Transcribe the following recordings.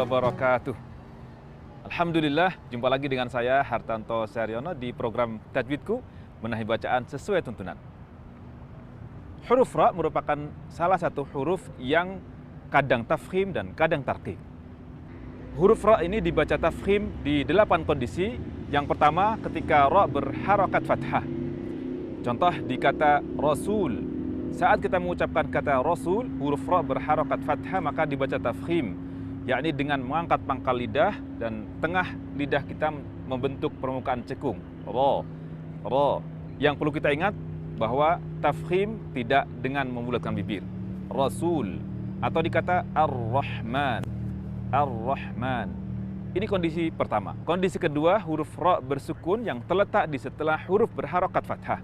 wabarakatuh. Alhamdulillah, jumpa lagi dengan saya Hartanto Syaryono di program Tajwidku, Menahi Bacaan Sesuai Tuntunan. Huruf ra merupakan salah satu huruf yang kadang tafkhim dan kadang tarqiq. Huruf ra ini dibaca tafkhim di 8 kondisi. Yang pertama, ketika ra berharakat fathah. Contoh di kata Rasul. Saat kita mengucapkan kata Rasul, huruf ra berharakat fathah maka dibaca tafkhim, yakni dengan mengangkat pangkal lidah dan tengah lidah kita membentuk permukaan cekung. Ra. Yang perlu kita ingat bahwa tafkhim tidak dengan membulatkan bibir. Rasul atau dikata Ar-Rahman. Ar-Rahman. Ini kondisi pertama. Kondisi kedua, huruf ra bersukun yang terletak di setelah huruf berharakat fathah.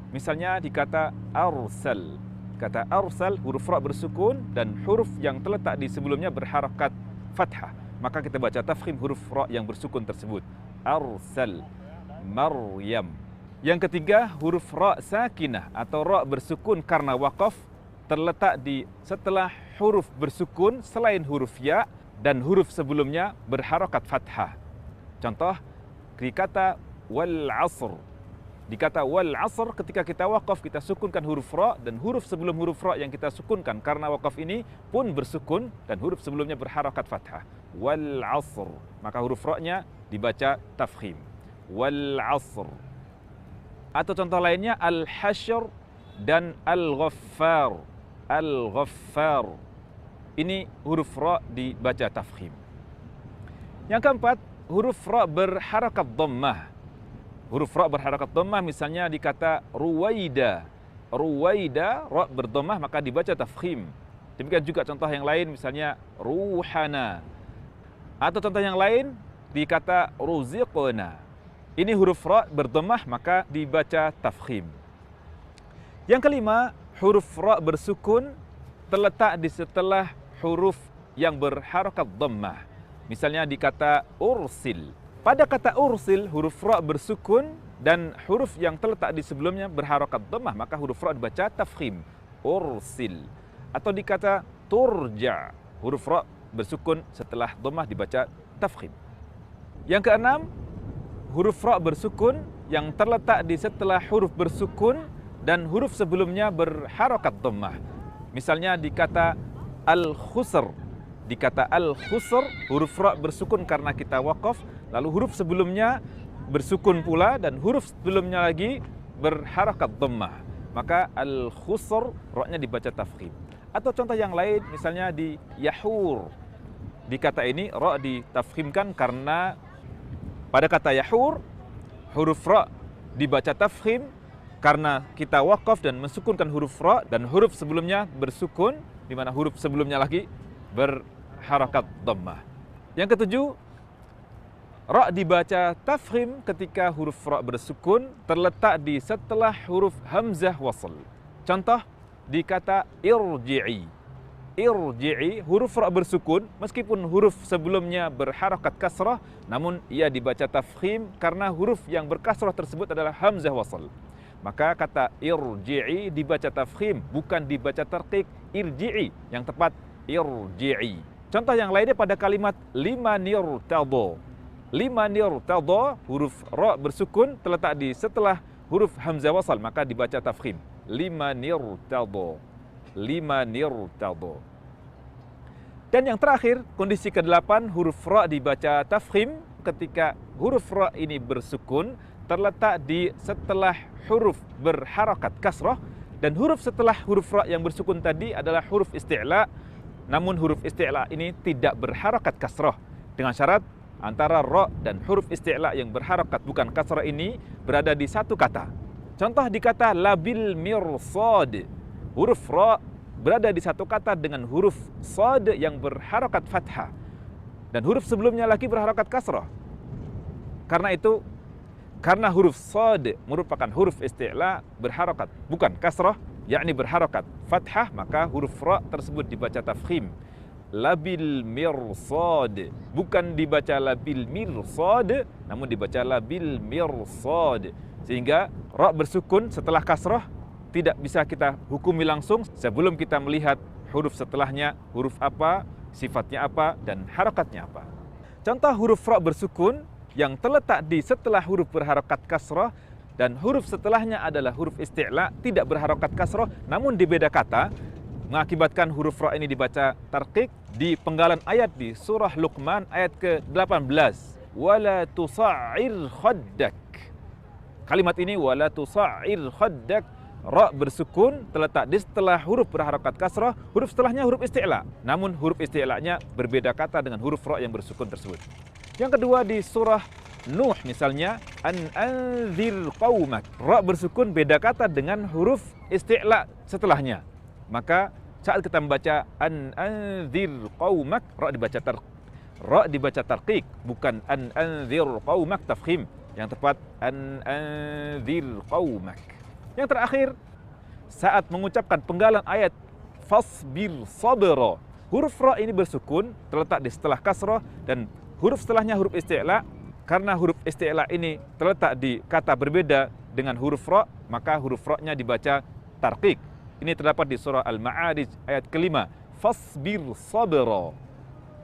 Misalnya di kata arsal. Kata arsal, huruf ra bersukun dan huruf yang terletak di sebelumnya berharakat fathah. Maka kita baca tafkhim huruf ra yang bersukun tersebut. Arsal. Maryam. Yang ketiga, huruf ra sakinah atau ra bersukun karena waqaf terletak di setelah huruf bersukun selain huruf ya dan huruf sebelumnya berharakat fathah. Contoh di kata wal asr. Di kata wal asr, ketika kita waqaf kita sukunkan huruf ra dan huruf sebelum huruf ra yang kita sukunkan karena waqaf ini pun bersukun dan huruf sebelumnya berharakat fathah. Wal asr. Maka huruf ra-nya dibaca tafkhim. Wal asr. Atau contoh lainnya al-hasyr dan al-ghaffar. Al-ghaffar. Ini huruf ra dibaca tafkhim. Yang keempat, huruf ra berharakat dhammah. Huruf ra berharakat dhammah misalnya di kata ruwaida. Ruwaida, ra berdhammah maka dibaca tafkhim. Demikian juga contoh yang lain misalnya ruhana. Atau contoh yang lain di kata ruziqna. Ini huruf ra berdhammah maka dibaca tafkhim. Yang kelima, huruf ra bersukun terletak di setelah huruf yang berharakat dhammah. Misalnya di kata ursil. Pada kata ursil, huruf ra bersukun dan huruf yang terletak di sebelumnya berharakat dhammah, maka huruf ra dibaca tafkhim. Ursil. Atau di kata turja, huruf ra bersukun setelah dhammah dibaca tafkhim. Yang keenam, huruf ra bersukun yang terletak di setelah huruf bersukun dan huruf sebelumnya berharakat dhammah. Misalnya di kata al-khusr. Di kata al-khusr, huruf ra bersukun karena kita waqaf, lalu huruf sebelumnya bersukun pula dan huruf sebelumnya lagi berharakat dhammah. Maka al-khusr, ra-nya dibaca tafkhim. Atau contoh yang lain, misalnya di yahur. Di kata ini ra ditafkhimkan karena pada kata yahur, huruf ra dibaca tafkhim karena kita waqaf dan mensukunkan huruf ra dan huruf sebelumnya bersukun, di mana huruf sebelumnya lagi berharakat dhammah. Yang ketujuh, ra dibaca tafkhim ketika huruf ra bersukun terletak di setelah huruf hamzah wasl. Contoh di kata irji'i. Irji'i, huruf ra bersukun meskipun huruf sebelumnya berharakat kasrah, namun ia dibaca tafkhim karena huruf yang berkasrah tersebut adalah hamzah wasl. Maka kata irji'i dibaca tafkhim, bukan dibaca tarqiq. Irji'i, yang tepat irji'i. Contoh yang lainnya pada kalimat liman irtada. Liman irtada, huruf ra bersukun terletak di setelah huruf hamzah wasal, maka dibaca tafkhim. Liman irtada. Liman irtada. Dan yang terakhir, kondisi ke-8, huruf ra dibaca tafkhim ketika huruf ra ini bersukun terletak di setelah huruf berharakat kasrah dan huruf setelah huruf ra yang bersukun tadi adalah huruf isti'la. Namun huruf isti'la ini tidak berharakat kasrah, dengan syarat antara ra dan huruf isti'la yang berharakat bukan kasrah ini berada di satu kata. Contoh di kata labil mirsad, huruf ra berada di satu kata dengan huruf sad yang berharakat fathah dan huruf sebelumnya lagi berharakat kasrah. Karena itu, karena huruf sad merupakan huruf isti'la berharakat bukan kasrah, yakni berharakat fathah, maka huruf ra tersebut dibaca tafkhim. Labil mirsad, bukan dibaca labil mirsad, namun dibaca labil mirsad. Sehingga ra bersukun setelah kasrah tidak bisa kita hukumi langsung sebelum kita melihat huruf setelahnya huruf apa, sifatnya apa, dan harakatnya apa. Contoh huruf ra bersukun yang terletak di setelah huruf berharokat kasrah dan huruf setelahnya adalah huruf isti'la, tidak berharokat kasrah, namun di beda kata, mengakibatkan huruf ra ini dibaca tarqiq di penggalan ayat di surah Luqman ayat ke-18. Wala tusa'ir khaddak. Kalimat ini wala tusa'ir khaddak, ra bersukun terletak di setelah huruf berharokat kasrah, huruf setelahnya huruf isti'la. Namun huruf isti'lanya berbeda kata dengan huruf ra yang bersukun tersebut. Yang kedua di surah Nuh misalnya, anzir qaumak. Ra bersukun beda kata dengan huruf isti'la setelahnya. Maka saat kita membaca anzir qaumak, ra dibaca tarqiq, bukan anzir qaumak tafkhim. Yang tepat anzir qaumak. Yang terakhir, saat mengucapkan penggalan ayat fasbir sabra, huruf ra ini bersukun terletak di setelah kasrah dan huruf setelahnya huruf isti'la. Karena huruf isti'la ini terletak di kata berbeda dengan huruf ra, maka huruf ra-nya dibaca tarqiq. Ini terdapat di surah Al-Ma'arij ayat ke-5. Fasbir sabra.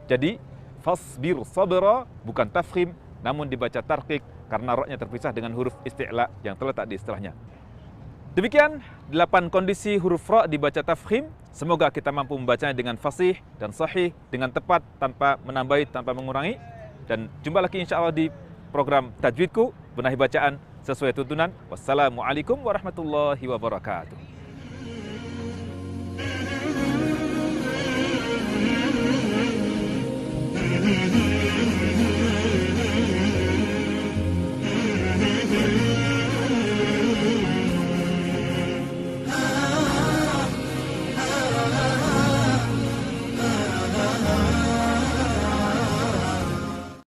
Jadi, fasbir sabra bukan tafkhim, namun dibaca tarqiq karena ra-nya terpisah dengan huruf isti'la yang terletak di setelahnya. Demikian 8 kondisi huruf ra dibaca tafkhim. Semoga kita mampu membacanya dengan fasih dan sahih, dengan tepat, tanpa menambahi, tanpa mengurangi. Dan jumpa lagi insya Allah di program Tajwidku, benahi bacaan sesuai tuntunan. Wassalamualaikum warahmatullahi wabarakatuh.